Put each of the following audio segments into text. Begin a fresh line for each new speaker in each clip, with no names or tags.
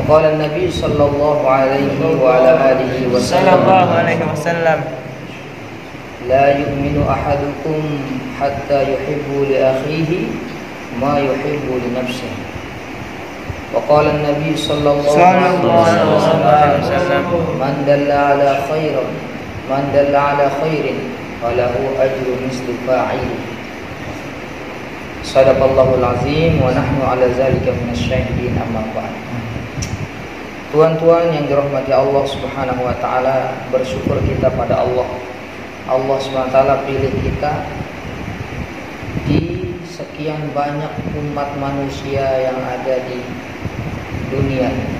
وقال النبي صلى الله عليه وعلى آله وسلم لا يؤمن أحدكم حتى يحب لأخيه ما يحب لنفسه. وقال النبي صلى الله عليه وسلم من دل على خير فله أجر مثل فاعله. Sadaqallahul azim wa nahnu ala zalika minasyahidin, amma ba'd. Tuan-tuan yang dirahmati Allah Subhanahu wa taala, bersyukur kita pada Allah. Allah Subhanahu wa taala pilih kita di sekian banyak umat manusia yang ada di dunia ini.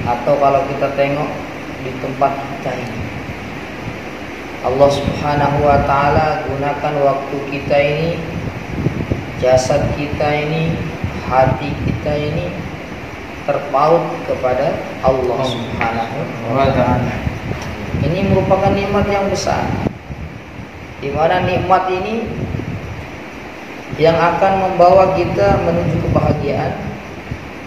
Atau kalau kita tengok di tempat kita ini, Allah Subhanahu wa taala gunakan waktu kita ini, jasad kita ini, hati kita ini terpaut kepada Allah Subhanahu wa taala. Ini merupakan nikmat yang besar, di mana nikmat ini yang akan membawa kita menuju kebahagiaan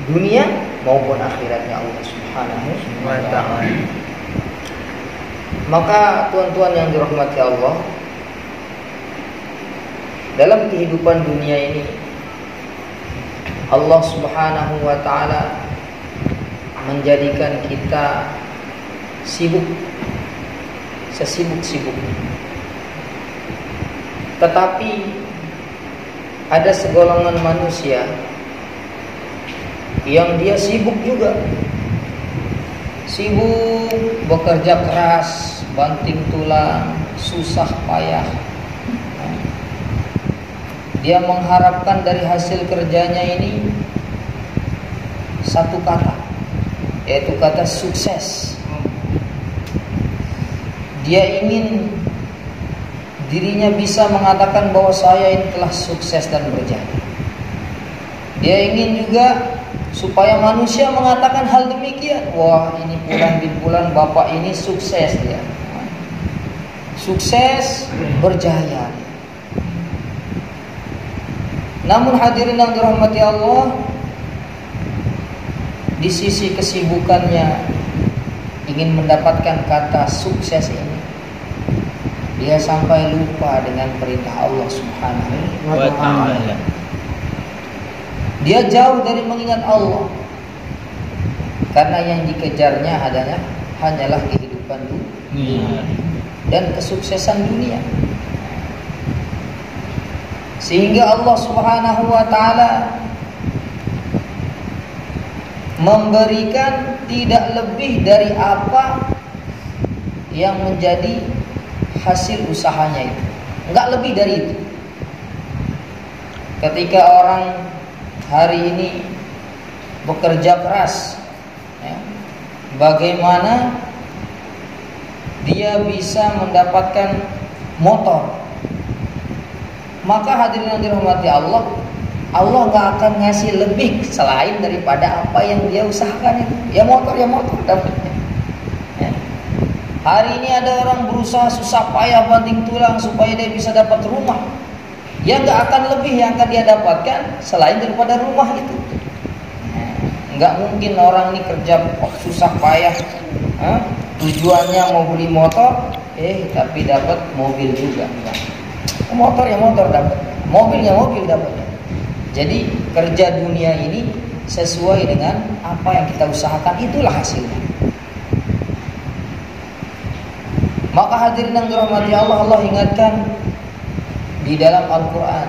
dunia maupun akhiratnya Allah Subhanahu wa taala. Maka tuan-tuan yang dirahmati Allah, dalam kehidupan dunia ini Allah Subhanahu wa taala menjadikan kita sibuk, sesibuk-sibuk. Tetapi ada segolongan manusia yang dia sibuk juga, sibuk bekerja keras, banting tulang, susah payah. Dia mengharapkan dari hasil kerjanya ini satu kata, yaitu kata sukses. Dia ingin dirinya bisa mengatakan bahwa saya ini telah sukses dan berjaya. Dia ingin juga supaya manusia mengatakan hal demikian. Wah, ini bulan di bulan bapak ini sukses dia. Sukses, berjaya. Namun hadirin yang dirahmati Allah, di sisi kesibukannya ingin mendapatkan kata sukses ini, dia sampai lupa dengan perintah Allah Subhanahu wa taala. Dia jauh dari mengingat Allah, karena yang dikejarnya hanyalah kehidupan dunia dan kesuksesan dunia. Sehingga Allah Subhanahu wa taala memberikan tidak lebih dari apa yang menjadi hasil usahanya itu. Enggak lebih dari itu. Ketika orang hari ini bekerja keras, ya, bagaimana dia bisa mendapatkan motor, maka hadirin yang dirahmati Allah, Allah nggak akan ngasih lebih selain daripada apa yang dia usahakan itu. Ya motor dapatnya. Ya. Hari ini ada orang berusaha susah payah banting tulang supaya dia bisa dapat rumah. Ya nggak akan lebih yang akan dia dapatkan selain daripada rumah itu. Nggak mungkin orang ini kerja susah payah, tujuannya mau beli motor, tapi dapat mobil juga. Motor dapat, mobil dapatnya. Jadi kerja dunia ini sesuai dengan apa yang kita usahakan, itulah hasilnya. Maka hadirin yang dirahmati Allah, Allah ingatkan di dalam Al-Quran,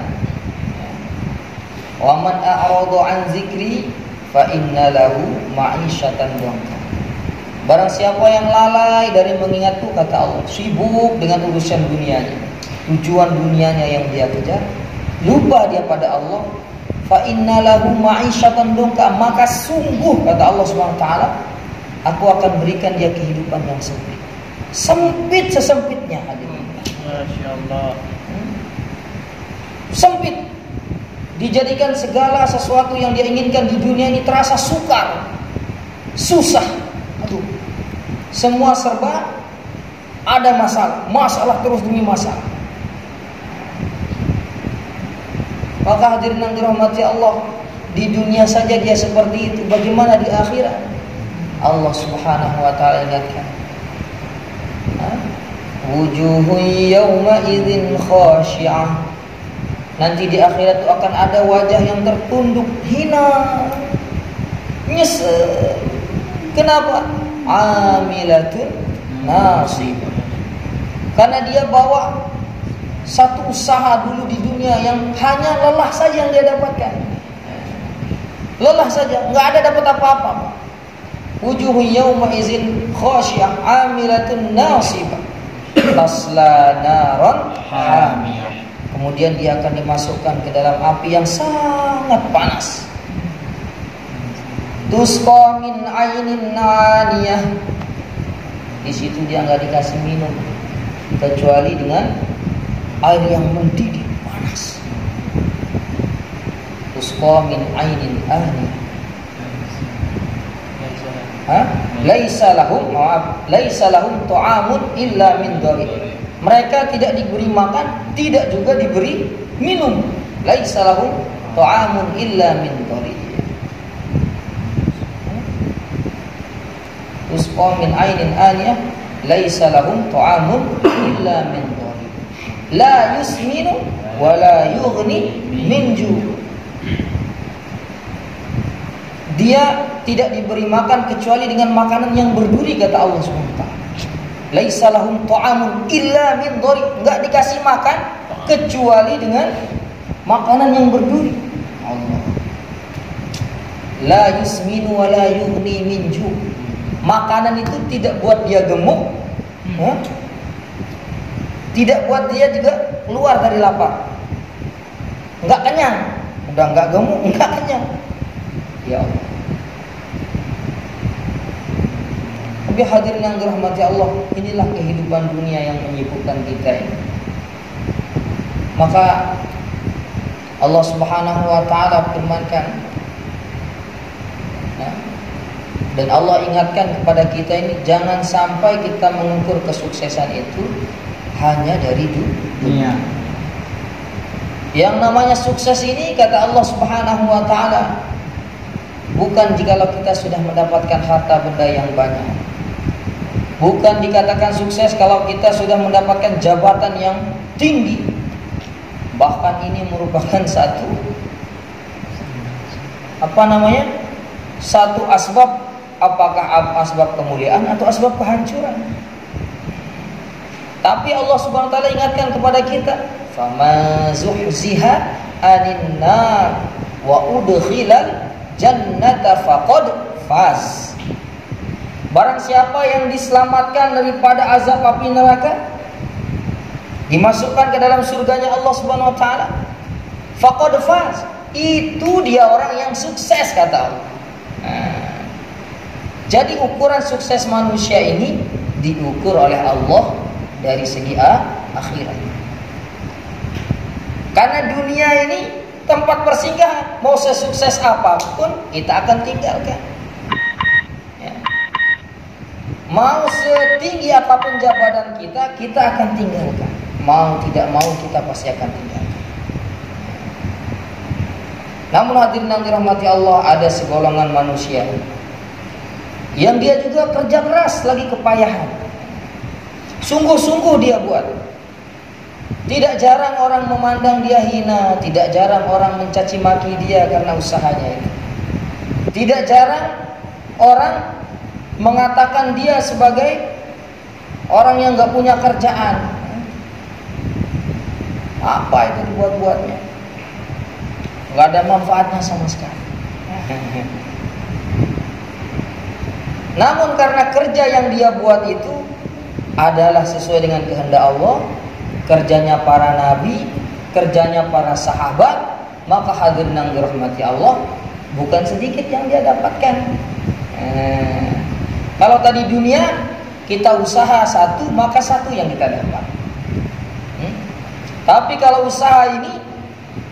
wa man a'rada an zikri fa inna lahu ma'isyatan dhanka. Barang siapa yang lalai dari mengingatku, kata Allah, sibuk dengan urusan dunianya, tujuan dunianya yang dia kejar, lupa dia pada Allah, fa inna lahu ma'isyatan dhanka, maka sungguh kata Allah Subhanahu wa taala, aku akan berikan dia kehidupan yang sempit. Sempit sesempitnya, hadirin. Masyaallah. Sempit. Dijadikan segala sesuatu yang dia inginkan di dunia ini terasa sukar, susah. Aduh. Semua serba ada masalah terus demi masalah. Maka hadirin yang dirahmati Allah, di dunia saja dia seperti itu, bagaimana di akhirat? Allah Subhanahu wa taala ingatkan, wujuhun yawma idzin khashi'ah. Nanti di akhirat itu akan ada wajah yang tertunduk, hina, nyesel. Kenapa? Amilatun nasibah. Karena dia bawa satu usaha dulu di dunia yang hanya lelah saja yang dia dapatkan. Lelah saja, nggak ada dapat apa-apa. Wujuhun yawma idzin khashi'ah amilatun nasibah tasla naran hamiyah. Kemudian dia akan dimasukkan ke dalam api yang sangat panas. Tusqa min ainin aniyah. Di situ dia nggak dikasih minum kecuali dengan air yang mendidih panas. Tusqa min ainin aniyah. Laisa lahum ta'amun illa min dhari. Mereka tidak diberi makan, tidak juga diberi minum. Laisa lahum ta'amun illa min dhari. Tusqa min ainin aniyah, laisa lahum ta'amun illa min dhari. La yusminu wa la yughni min ju'. Dia tidak diberi makan kecuali dengan makanan yang berduri, kata Allah SWT. Laisa lahum ta'amun illa min dhari. Enggak dikasih makan kecuali dengan makanan yang berduri. Allah. La yusminu wa la yughni min ju'. Makanan itu tidak buat dia gemuk, tidak buat dia juga keluar dari lapar. Enggak kenyang. Udah enggak gemuk, enggak kenyang. Ya Allah. Tapi hadirin yang dirahmati Allah, inilah kehidupan dunia yang menyibukkan kita ini. Maka Allah Subhanahu wa taala firmankan, dan Allah ingatkan kepada kita ini, jangan sampai kita mengukur kesuksesan itu hanya dari dunia. Yang namanya sukses ini, kata Allah Subhanahu wa taala, bukan jikalau kita sudah mendapatkan harta benda yang banyak. Bukan dikatakan sukses kalau kita sudah mendapatkan jabatan yang tinggi. Bahkan ini merupakan satu satu asbab. Apakah asbab kemuliaan atau asbab kehancuran? Tapi Allah Subhanahu wa taala ingatkan kepada kita, "Fama zuhziha 'anil nar wa udkhilal jannata faqad faz." Barang siapa yang diselamatkan daripada azab api neraka, dimasukkan ke dalam surganya Allah Subhanahu wa taala, faqad faz. Itu dia orang yang sukses, kata Allah. Jadi ukuran sukses manusia ini diukur oleh Allah dari segi akhirat. Karena dunia ini tempat persinggahan. Mau sesukses apapun kita akan tinggalkan. Ya. Mau setinggi apapun jabatan kita, kita akan tinggalkan. Mau tidak mau kita pasti akan tinggalkan. Namun hadirin yang dirahmati Allah, ada segolongan manusia yang dia juga kerja keras, lagi kepayahan, sungguh-sungguh dia buat. Tidak jarang orang memandang dia hina, tidak jarang orang mencaci maki dia karena usahanya itu. Tidak jarang orang mengatakan dia sebagai orang yang gak punya kerjaan. Apa itu dibuat-buatnya? Gak ada manfaatnya sama sekali. Namun karena kerja yang dia buat itu adalah sesuai dengan kehendak Allah, kerjanya para nabi, kerjanya para sahabat, maka hadirin yang dirahmati Allah, bukan sedikit yang dia dapatkan. Kalau tadi dunia kita usaha satu, maka satu yang kita dapat. Tapi kalau usaha ini,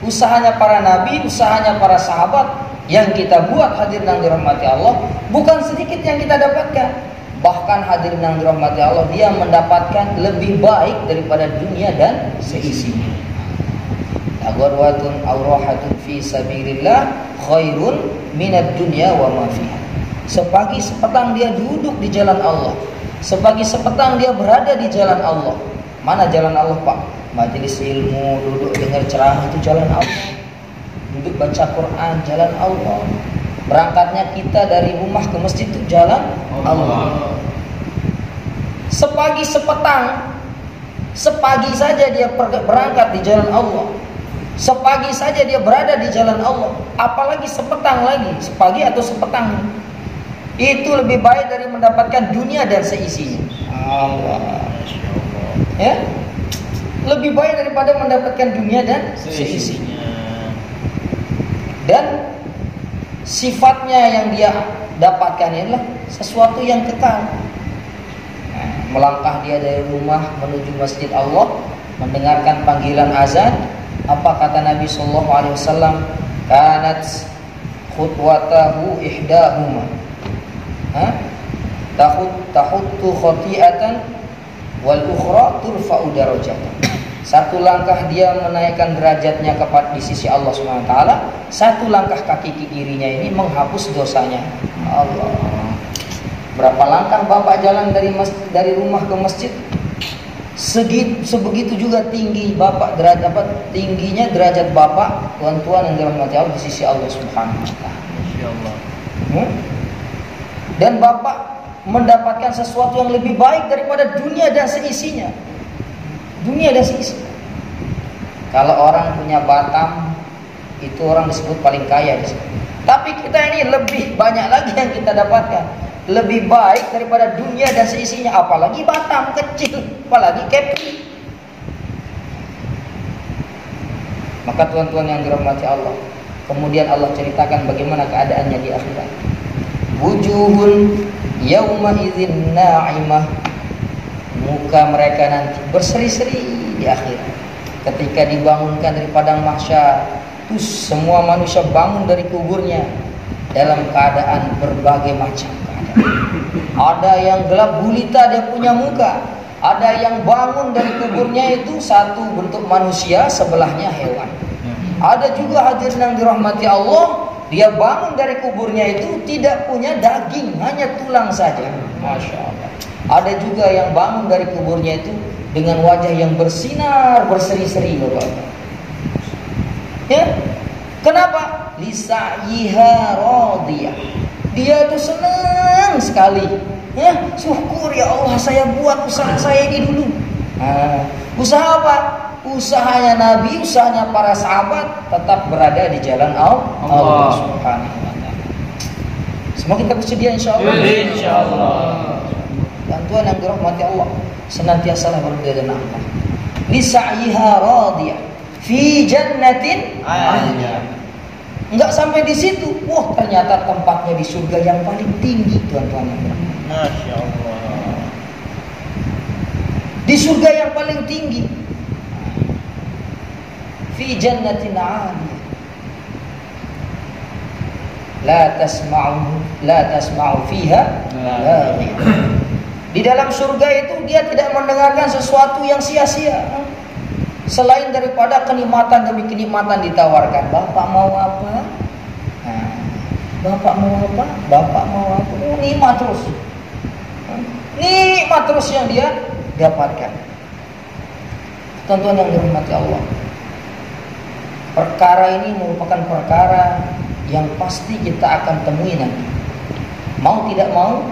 usahanya para nabi, usahanya para sahabat, yang kita buat, hadirin yang dirahmati Allah, bukan sedikit yang kita dapatkan. Bahkan hadirin yang dirahmati Allah, dia mendapatkan lebih baik daripada dunia dan seisinya. Agharwatun aw rahatun fi sabilillah khairun minad dunya wa ma fiha. Sepagi sepetang dia duduk di jalan Allah, sepagi sepetang dia berada di jalan Allah. Mana jalan Allah, Pak? Majelis ilmu, duduk dengar ceramah itu jalan Allah. Duduk baca Quran jalan Allah. Berangkatnya kita dari rumah ke masjid itu jalan Allah. Sepagi sepetang, sepagi saja dia berangkat di jalan Allah. Sepagi saja dia berada di jalan Allah. Apalagi sepetang lagi, sepagi atau sepetang. Itu lebih baik dari mendapatkan dunia dan seisinya. Allah. Ya? Lebih baik daripada mendapatkan dunia dan seisinya. Dan sifatnya yang dia dapatkan adalah sesuatu yang kekal. Melangkah dia dari rumah menuju masjid Allah, mendengarkan panggilan azan. Apa kata Nabi sallallahu alaihi wasallam? Kanat khutwatahu ihdahuma. Tahuttu khati'atan wal ukhra turfa'u darajatan. Satu langkah dia menaikkan derajatnya di sisi Allah Subhanahu wa taala, satu langkah kaki kirinya ini menghapus dosanya. Allah. Berapa langkah Bapak jalan dari rumah ke masjid? Sebegitu juga tinggi Bapak tingginya derajat Bapak, tuan-tuan yang dirahmati Allah di sisi Allah Subhanahu wa taala. Insyaallah. Dan Bapak mendapatkan sesuatu yang lebih baik daripada dunia dan seisinya. Dunia dan seisinya. Kalau orang punya Batam, itu orang disebut paling kaya di sini. Tapi kita ini lebih banyak lagi yang kita dapatkan. Lebih baik daripada dunia dan seisinya. Apalagi Batam kecil, apalagi Kepri. Maka tuan-tuan yang dirahmati Allah, kemudian Allah ceritakan bagaimana keadaannya di akhirat. Wujuhun yauma idzin na'imah. Muka mereka nanti berseri-seri di akhirat. Ketika dibangunkan dari padang mahsyar, terus semua manusia bangun dari kuburnya dalam keadaan berbagai macam keadaan. Ada yang gelap gulita dia punya muka, ada yang bangun dari kuburnya itu satu bentuk manusia, sebelahnya hewan. Ada juga hadirin yang dirahmati Allah, dia bangun dari kuburnya itu tidak punya daging, hanya tulang saja. Masya Allah. Ada juga yang bangun dari kuburnya itu dengan wajah yang bersinar, berseri-seri, Bapak. Ya, kenapa? Lisa'yiha radiyah. Dia itu senang sekali. Ya, syukur ya Allah saya buat usaha saya ini dulu. Usaha apa? Usahanya Nabi, usahanya para sahabat tetap berada di jalan Allah Subhanahu wa taala. Semoga kita bersedia insyaallah. Insyaallah. Dan Tuhan yang dirahmati Allah, senantiasalah berbeda dan apa. Lisa'yiha radiyah fi jannatin 'aliyah. Enggak sampai di situ. Wah, ternyata tempatnya di surga yang paling tinggi, tuan-tuan yang dirahmati. Masya Allah. Di surga yang paling tinggi. Fi jannatin 'aliyah. La tasma'u fiha laghiyah. Di dalam surga itu dia tidak mendengarkan sesuatu yang sia-sia. Selain daripada kenikmatan demi kenikmatan ditawarkan. Bapak mau apa? Bapak mau apa? Bapak mau apa? Nikmat terus. Nikmat terus yang dia dapatkan. Tonton yang dirahmati Allah. Perkara ini merupakan perkara yang pasti kita akan temui nanti. Mau tidak mau,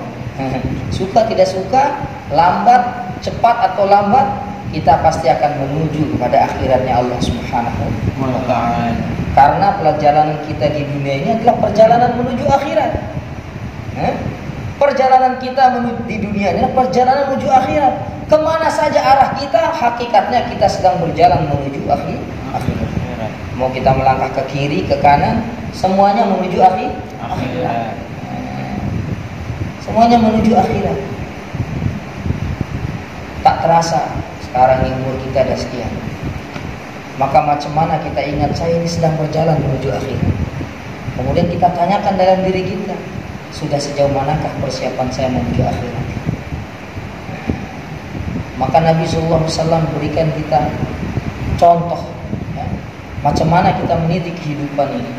suka tidak suka, lambat, cepat atau lambat, kita pasti akan menuju kepada akhiratnya Allah Subhanahu wa taala. Karena perjalanan kita di dunia ini adalah perjalanan menuju akhirat. Perjalanan kita di dunia ini adalah perjalanan menuju akhirat. Kemana saja arah kita, hakikatnya kita sedang berjalan menuju akhirat. Mau kita melangkah ke kiri, ke kanan, semuanya menuju akhirat. Semuanya menuju akhirat. Tak terasa sekarang umur kita ada sekian. Maka macam mana kita ingat saya ini sedang berjalan menuju akhirat. Kemudian kita tanyakan dalam diri kita, sudah sejauh manakah persiapan saya menuju akhirat? Maka Nabi SAW berikan kita contoh, ya. macam mana kita meniti kehidupan ini,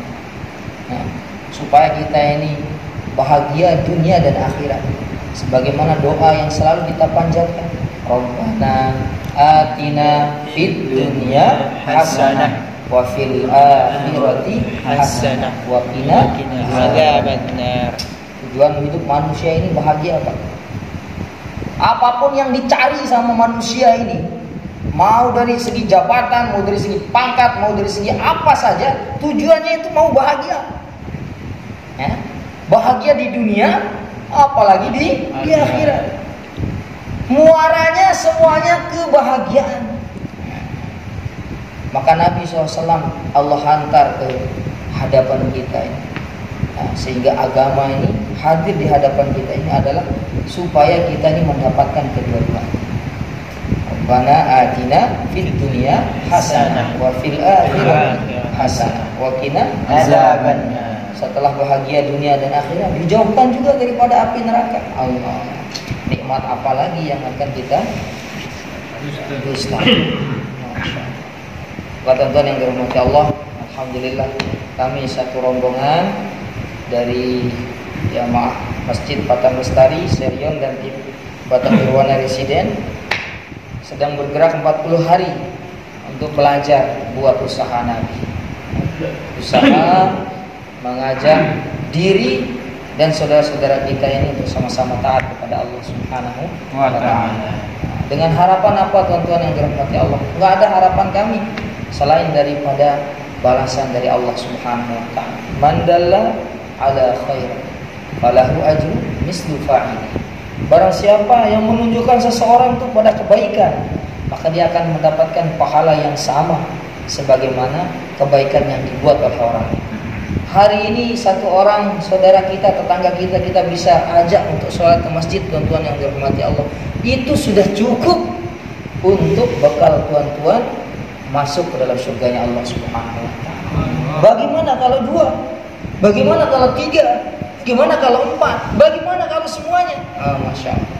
nah, supaya kita ini bahagia dunia dan akhirat. Sebagaimana doa yang selalu kita panjatkan, Rabbana atina fid dunya hasanah wa fil akhirati hasanah wa qina adzabannar. Tujuan hidup manusia ini bahagia, Pak. Apapun yang dicari sama manusia ini, mau dari segi jabatan, mau dari segi pangkat, mau dari segi apa saja, tujuannya itu mau bahagia. Ya? Bahagia di dunia, apalagi di akhirat. Muaranya semuanya kebahagiaan. Maka Nabi SAW Allah hantar ke hadapan kita ini, nah, sehingga agama ini hadir di hadapan kita ini adalah supaya kita ini mendapatkan kedua-duanya. Rabbana atina fid dunya hasanah wa fil akhirati hasanah wa qina adzabannar. Setelah bahagia dunia dan akhirat, dijauhkan juga daripada api neraka. Allah, nikmat apa lagi yang akan kita dustakan? Tuan-tuan yang dirahmati Allah, alhamdulillah kami satu rombongan dari jamaah Masjid Patan Lestari, Serion dan tim Batam Nirwana Residen sedang bergerak 40 hari untuk belajar buat usaha Nabi. Usaha mengajak diri dan saudara-saudara kita ini untuk sama-sama taat kepada Allah Subhanahu wa taala. Dengan harapan apa, tuan-tuan yang dirahmati Allah? Enggak ada harapan kami selain daripada balasan dari Allah Subhanahu wa taala. Man dalla ala khair falahu ajru mislu fa'il. Barang siapa yang menunjukkan seseorang itu pada kebaikan, maka dia akan mendapatkan pahala yang sama sebagaimana kebaikan yang dibuat oleh orang. Hari ini satu orang saudara kita, tetangga kita, kita bisa ajak untuk sholat ke masjid, tuan-tuan yang dirahmati Allah. Itu sudah cukup untuk bekal tuan-tuan masuk ke dalam surganya Allah Subhanahu wa taala. Bagaimana kalau 2? Bagaimana kalau 3? Bagaimana kalau 4? Bagaimana kalau semuanya? Masya Allah.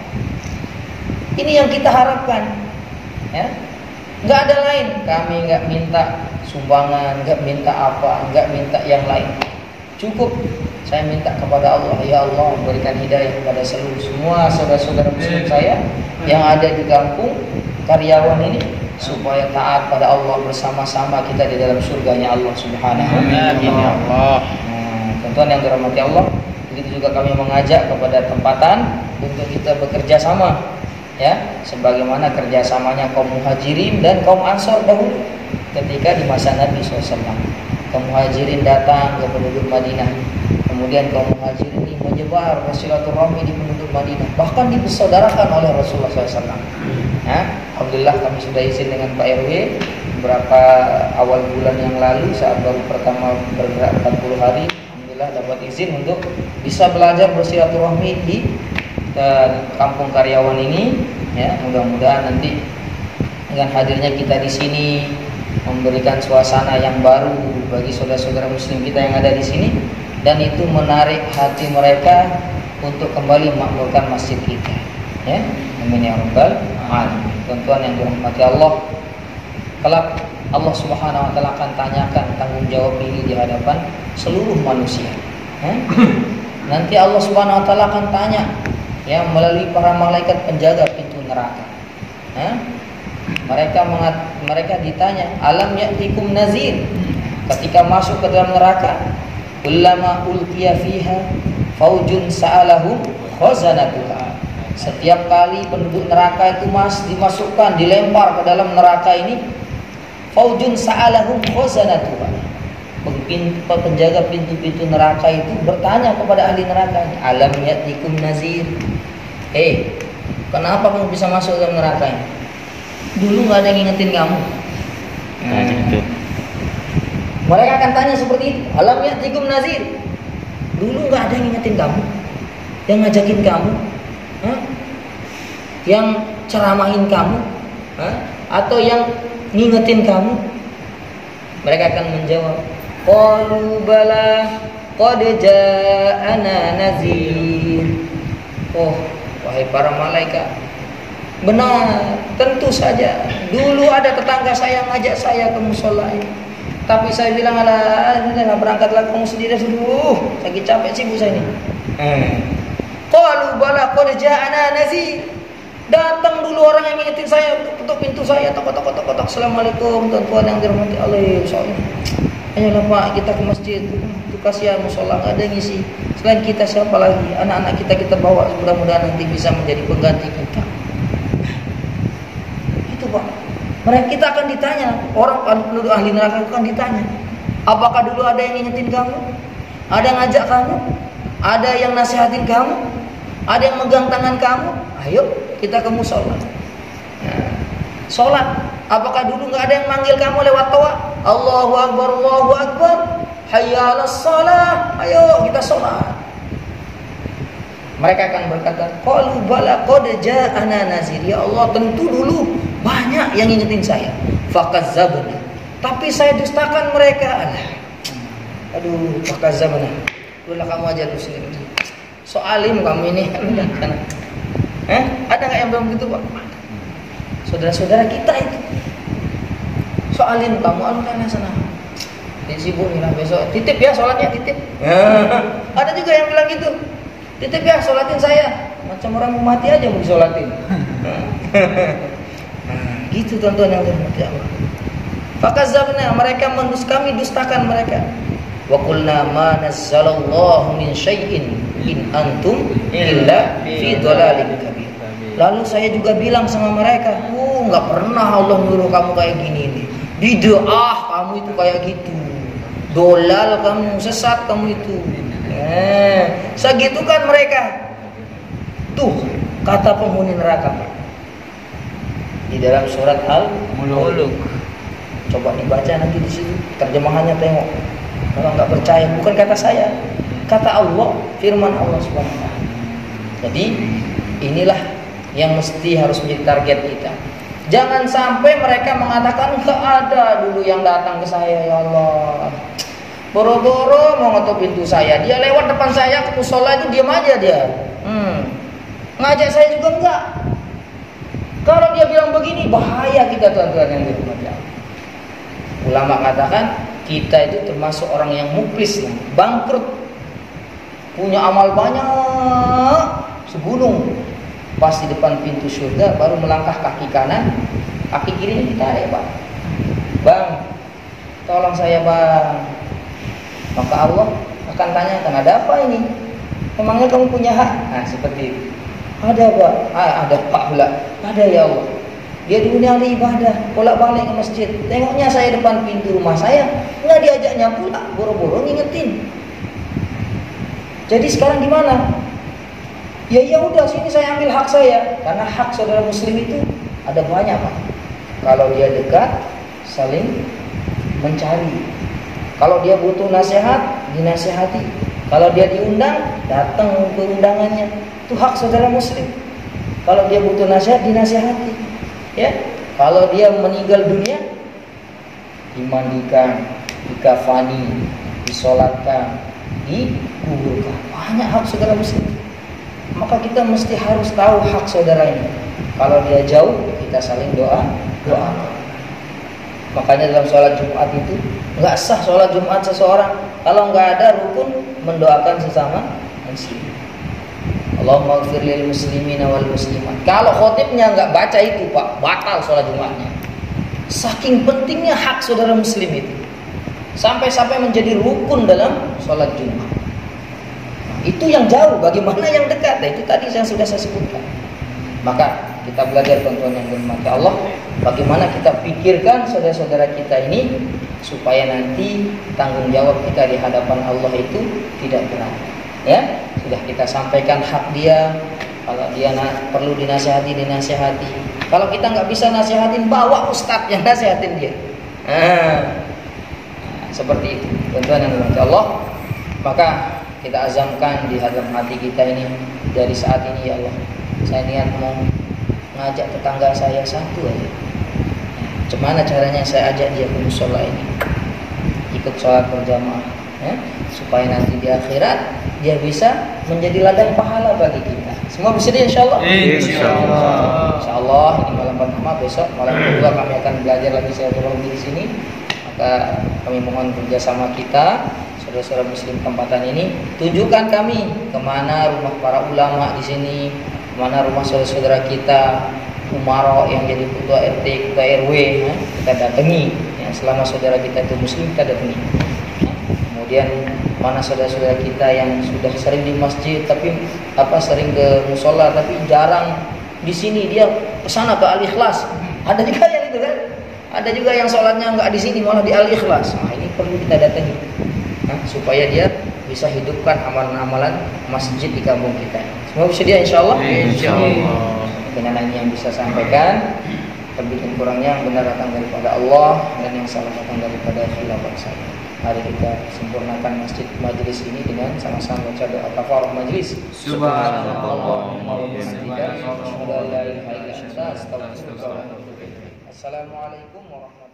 Ini yang kita harapkan, ya. Nggak ada lain. Kami nggak minta sumbangan, nggak minta apa, nggak minta yang lain. Cukup saya minta kepada Allah, ya Allah berikan hidayah kepada semua saudara-saudara muslim saya yang ada di kampung Karyawan ini, supaya taat pada Allah bersama-sama kita di dalam surganya Allah Subhanahu wa taala. Tuan-tuan yang dirahmati Allah, begitu juga kami mengajak kepada tempatan untuk kita bekerja sama, ya, sebagaimana kerjasamanya kaum muhajirin dan kaum ansor dahulu ketika di masa Nabi SAW. Kaum muhajirin datang ke penduduk Madinah, kemudian kaum muhajirin ini menyebar silaturahmi di penduduk Madinah, bahkan dipersaudarakan oleh Rasulullah SAW. Ya, alhamdulillah kami sudah izin dengan Pak RW beberapa awal bulan yang lalu saat baru pertama bergerak 40 hari. Alhamdulillah dapat izin untuk bisa belajar bersilaturahmi di kampung Karyawan ini, ya. Mudah-mudahan nanti dengan hadirnya kita di sini memberikan suasana yang baru bagi saudara-saudara muslim kita yang ada di sini, dan itu menarik hati mereka untuk kembali memakmurkan masjid kita, ya. Amin ya rabbal alamin. Tuan-tuan yang dirahmati Allah, kelak Allah Subhanahu wa taala akan tanyakan tanggung jawab ini di hadapan seluruh manusia. Nanti Allah Subhanahu wa taala akan tanya, ya, melalui para malaikat penjaga pintu neraka. Mereka ditanya, alam ya'tikum nazir? Ketika masuk ke dalam neraka, kullama ulqiya fiha faujun sa'alahum khazanatuha. Setiap kali penduduk neraka itu dimasukkan, dilempar ke dalam neraka ini, faujun sa'alahum khazanatuha. Penjaga pintu-pintu neraka itu bertanya kepada ahli neraka, alam ya'tikum nazir? Kenapa kamu bisa masuk ke dalam neraka ini? Dulu nggak ada yang ngingetin kamu.
Gitu.
Mereka akan tanya seperti itu, alam ya'tikum nazir? Dulu nggak ada yang ngingetin kamu, yang ngajakin kamu, yang ceramahin kamu, atau yang ngingetin kamu? Mereka akan menjawab, qalu bala qad ja'ana nazir. Oh, wahai para malaikat, benar, tentu saja. Dulu ada tetangga saya ngajak saya ke musola ini. Tapi saya bilang, alah, nggak berangkat lagi kamu sendiri dulu. Lagi capek sibuk saya ini. Qalu bala qad ja'ana nazir. Datang dulu orang yang ngingetin saya, ketuk pintu saya, tok. Assalamualaikum tuan-tuan yang dirahmati Allah. Soalnya, ayolah Pak, kita ke masjid. Itu kasihan musola nggak ada yang ngisi. Selain kita siapa lagi? Anak-anak kita bawa, mudah-mudahan nanti bisa menjadi pengganti kita. Itu Pak. Mereka kita akan ditanya, orang penduduk ahli neraka akan ditanya, apakah dulu ada yang ngingetin kamu? Ada yang ngajak kamu? Ada yang nasihatin kamu? Ada yang megang tangan kamu? Ayo kita ke musola. Nah, sholat. Apakah dulu nggak ada yang manggil kamu lewat toa? Allahu Akbar, Allahu Akbar. Hayya 'alas shalah. Ayo kita sholat. Mereka akan berkata, qalu bala qad ja'ana nazir. Ya Allah, tentu dulu banyak yang ngingetin saya. Fakazzabna. Tapi saya dustakan mereka. Aduh, fakazzabna. Udah kamu aja dulu sini. Soalim kamu ini. Ada nggak yang belum gitu Pak? Saudara-saudara kita itu. Soalim kamu, alurkan sana. Dia sibuk nih lah besok. Titip ya sholatnya, titip. Ada juga yang bilang gitu. Titip ya sholatin saya. Macam orang mau mati aja mau disolatin. Gitu tuan-tuan yang dirahmati Allah. Fakazzabna, mereka kami dustakan mereka. Wa qulna ma nazzalallahu min syai'in in antum illa fi dhalalin kabir. Lalu saya juga bilang sama mereka, nggak pernah Allah nyuruh kamu kayak gini nih. Bid'ah kamu itu kayak gitu. Dolal kamu, sesat kamu itu. Segitu kan mereka. Tuh kata penghuni neraka di dalam surat Al-Mulk. Coba dibaca nanti di situ terjemahannya, tengok. Kalau nggak percaya, bukan kata saya, kata Allah, firman Allah Subhanahu wa taala. Jadi inilah yang mesti harus menjadi target kita. Jangan sampai mereka mengatakan nggak ada dulu yang datang ke saya, ya Allah. Boro-boro mau ngetuk pintu saya, dia lewat depan saya ke musola itu diam aja dia. Ngajak saya juga enggak. Kalau dia bilang begini, bahaya kita tuan-tuan yang dirahmati Allah. Ulama katakan kita itu termasuk orang yang muflis, bangkrut, punya amal banyak segunung, pas di depan pintu surga baru melangkah kaki kanan, kaki kirinya ditarik, Pak. Bang, tolong saya Bang. Maka Allah akan tanyakan, ada apa ini? Memangnya kamu punya hak? Nah seperti itu. Ada Pak, ada Pak pula. Ada ya Allah. Dia dulunya ahli ibadah, bolak-balik ke masjid. Tengoknya saya depan pintu rumah saya, nggak diajaknya pula, boro-boro ngingetin. Jadi sekarang di mana? Ya udah, sini saya ambil hak saya. Karena hak saudara muslim itu ada banyak Pak. Kalau dia dekat, saling mencari. Kalau dia butuh nasihat, dinasihati. Kalau dia diundang, datang ke undangannya. Itu hak saudara muslim. Kalau dia butuh nasihat, dinasihati. Ya, kalau dia meninggal dunia, dimandikan, dikafani, disolatkan, dikuburkan. Banyak hak saudara muslim. Maka kita mesti harus tahu hak saudara ini. Kalau dia jauh, kita saling doa. Makanya dalam sholat Jumat itu nggak sah sholat Jumat seseorang kalau nggak ada rukun mendoakan sesama muslim. Allahumma ighfir lil muslimina wal muslimat. Kalau khotibnya nggak baca itu Pak, batal sholat Jumatnya. Saking pentingnya hak saudara muslim itu, sampai menjadi rukun dalam sholat Jumat. Itu yang jauh, bagaimana yang dekat? Nah, itu tadi yang sudah saya sebutkan. Maka kita belajar teman-teman yang dirahmati Allah, bagaimana kita pikirkan saudara-saudara kita ini supaya nanti tanggung jawab kita di hadapan Allah itu tidak berat. Ya, sudah kita sampaikan hak dia. Kalau dia perlu dinasihati. Kalau kita nggak bisa nasihatin, bawa ustadz yang nasihatin dia. Seperti itu, teman-teman yang dirahmati Allah. Maka kita azamkan di dalam hati kita ini, dari saat ini ya Allah, saya niat mau ngajak tetangga saya satu aja. Gimana caranya saya ajak dia ke musola ini, ikut sholat berjamaah, ya, supaya nanti di akhirat dia bisa menjadi ladang pahala bagi kita. Semua bersedia insyaallah. Insyaallah ini malam pertama, besok malam kedua kami akan belajar lagi saya di sini. Maka kami mohon kerjasama kita, saudara-saudara muslim tempatan ini, tunjukkan kami kemana rumah para ulama di sini, kemana rumah saudara-saudara kita, umaro yang jadi ketua RT, ketua RW, ya, kita datangi. Ya, selama saudara kita itu muslim, kita datangi. Ya, kemudian mana saudara-saudara kita yang sudah sering di masjid, tapi sering ke musola, tapi jarang di sini, dia kesana ke Al-Ikhlas. Ada juga yang itu kan? Ada juga yang sholatnya nggak di sini, malah di Al-Ikhlas. Nah, ini perlu kita datangi, supaya dia bisa hidupkan amalan-amalan masjid di kampung kita. Semua bersedia insyaallah.
Insyaallah.
Dengan ini yang bisa sampaikan, lebih dan kurangnya yang benar datang daripada Allah dan yang salah datang daripada khilafah saya. Mari kita sempurnakan majelis ini dengan sama-sama baca doa kafarah majelis. Subhanallah. Assalamualaikum warahmatullahi wabarakatuh.